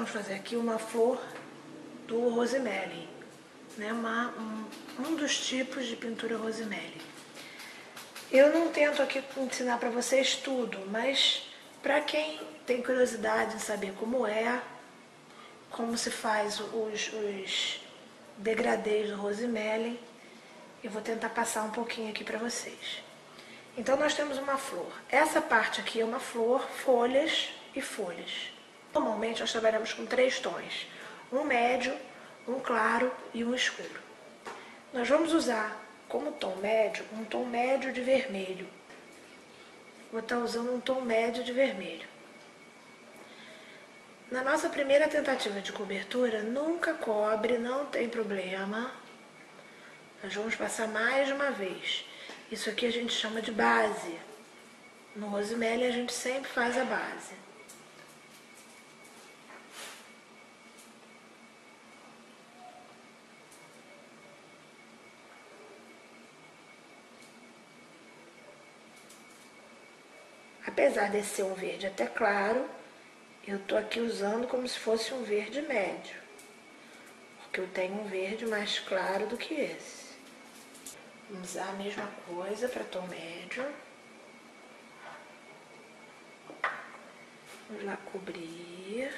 Vamos fazer aqui uma flor do rosemary, né? Um dos tipos de pintura rosemary. Eu não tento aqui ensinar para vocês tudo, mas para quem tem curiosidade em saber como se faz os degradês do rosemary, eu vou tentar passar um pouquinho aqui para vocês. Então nós temos uma flor. Essa parte aqui é uma flor, folhas e folhas. Normalmente nós trabalhamos com 3 tons, um médio, um claro e um escuro. Nós vamos usar como tom médio, um tom médio de vermelho. Vou estar usando um tom médio de vermelho. Na nossa primeira tentativa de cobertura, nunca cobre, não tem problema. Nós vamos passar mais de uma vez. Isso aqui a gente chama de base. No rosemary a gente sempre faz a base. Apesar desse ser um verde até claro, eu tô aqui usando como se fosse um verde médio. Porque eu tenho um verde mais claro do que esse. Vamos usar a mesma coisa para tom médio. Vamos lá cobrir.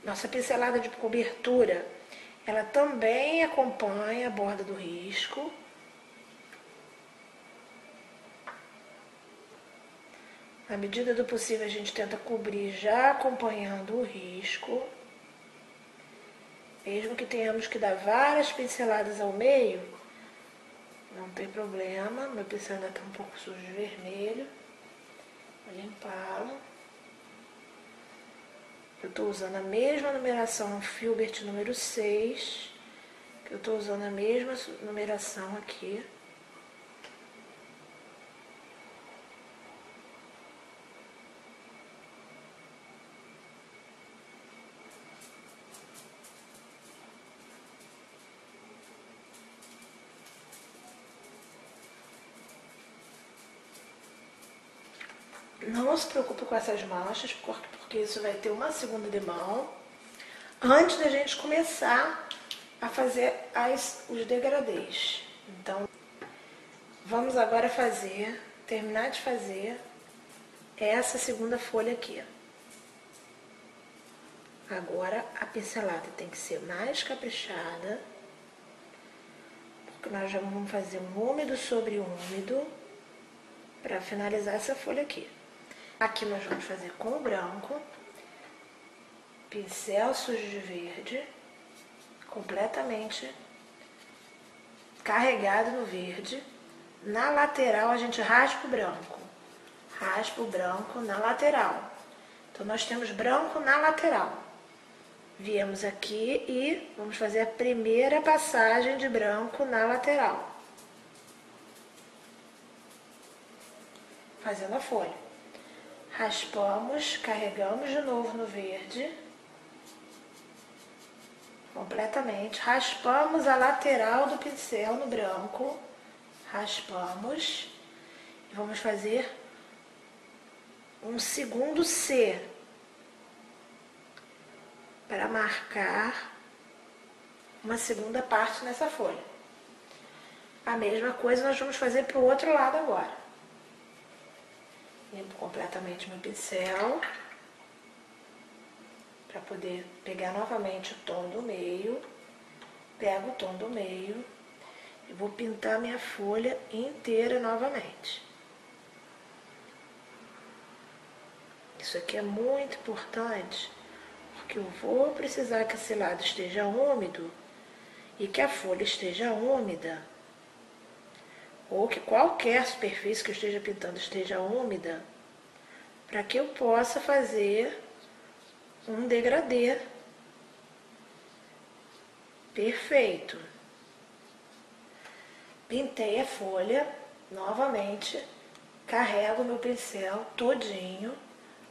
Nossa pincelada de cobertura, ela também acompanha a borda do risco. Na medida do possível, a gente tenta cobrir já acompanhando o risco. Mesmo que tenhamos que dar várias pinceladas ao meio, não tem problema. Meu pincel ainda está um pouco sujo de vermelho. Vou limpá-lo. Eu estou usando a mesma numeração Filbert número 6, que eu estou usando a mesma numeração aqui. Não se preocupe com essas manchas, porque isso vai ter uma segunda demão antes da gente começar a fazer os degradês. Então, vamos agora terminar de fazer essa segunda folha aqui. Agora a pincelada tem que ser mais caprichada, porque nós já vamos fazer um úmido sobre úmido para finalizar essa folha aqui. Aqui nós vamos fazer com o branco, pincel sujo de verde, completamente carregado no verde. Na lateral a gente raspa o branco na lateral. Então nós temos branco na lateral. Viemos aqui e vamos fazer a primeira passagem de branco na lateral, fazendo a folha. Raspamos, carregamos de novo no verde, completamente. Raspamos a lateral do pincel no branco, raspamos. E vamos fazer um segundo C, para marcar uma segunda parte nessa folha. A mesma coisa nós vamos fazer para o outro lado agora. Limpo completamente meu pincel, para poder pegar novamente o tom do meio. Pego o tom do meio e vou pintar minha folha inteira novamente. Isso aqui é muito importante, porque eu vou precisar que esse lado esteja úmido e que a folha esteja úmida, ou que qualquer superfície que eu esteja pintando esteja úmida, para que eu possa fazer um degradê perfeito. Pintei a folha, novamente, carrego meu pincel todinho.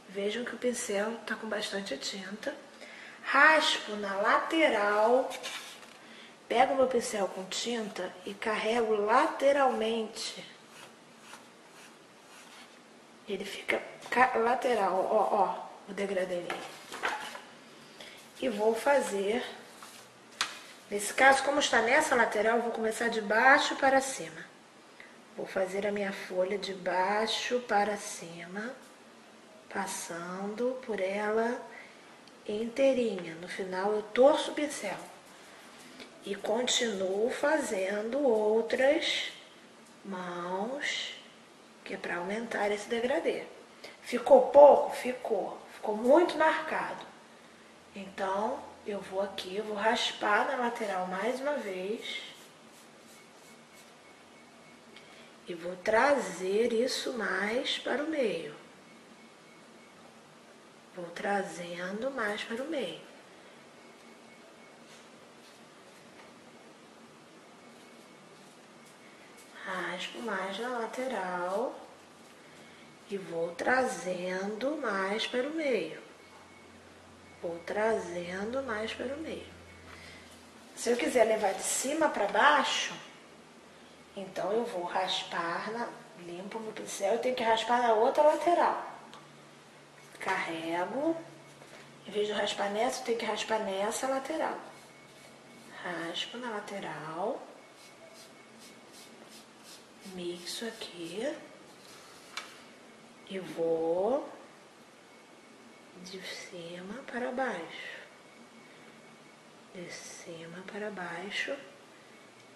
Vejam que o pincel está com bastante tinta. Raspo na lateral. Pego meu pincel com tinta e carrego lateralmente. Ele fica lateral, ó, o degradê. E vou fazer, nesse caso, como está nessa lateral, eu vou começar de baixo para cima. Vou fazer a minha folha de baixo para cima, passando por ela inteirinha. No final eu torço o pincel e continuo fazendo outras mãos, que é para aumentar esse degradê. Ficou pouco? Ficou muito marcado. Então eu vou aqui, eu vou raspar na lateral mais uma vez e vou trazer isso mais para o meio. Vou trazendo mais para o meio. Raspo mais na lateral e vou trazendo mais para o meio. Vou trazendo mais para o meio. Se eu quiser levar de cima para baixo, então eu vou raspar, limpo meu pincel e tenho que raspar na outra lateral. Carrego, em vez de raspar nessa, eu tenho que raspar nessa lateral. Raspo na lateral, mixo aqui e vou de cima para baixo, de cima para baixo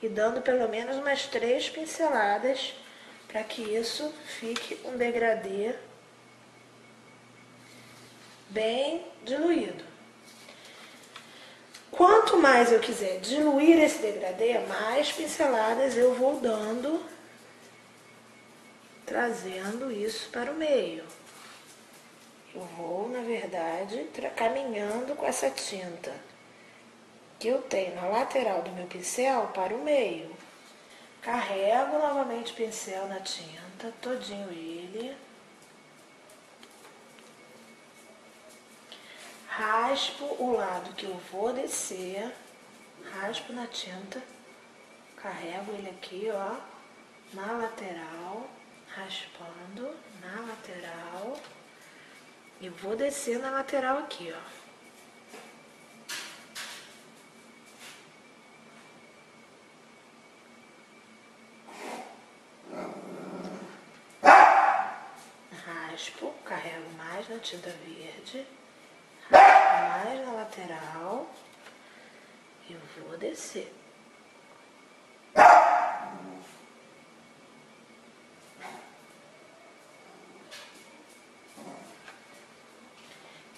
e dando pelo menos umas 3 pinceladas para que isso fique um degradê bem diluído. Quanto mais eu quiser diluir esse degradê, mais pinceladas eu vou dando, trazendo isso para o meio. Eu vou, na verdade, caminhando com essa tinta que eu tenho na lateral do meu pincel para o meio. Carrego novamente o pincel na tinta, todinho ele. Raspo o lado que eu vou descer, raspo na tinta, carrego ele aqui, ó, na lateral, raspando na lateral e vou descer na lateral aqui, ó. Raspo, carrego mais na tinta verde, raspo mais na lateral e vou descer.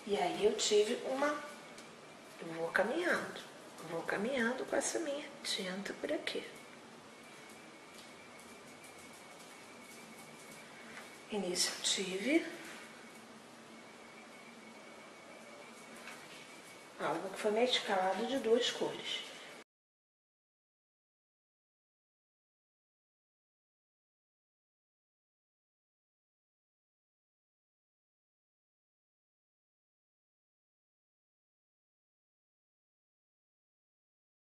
E aí eu tive eu vou caminhando com essa minha tinta por aqui. E nisso eu tive algo que foi mesclado de 2 cores.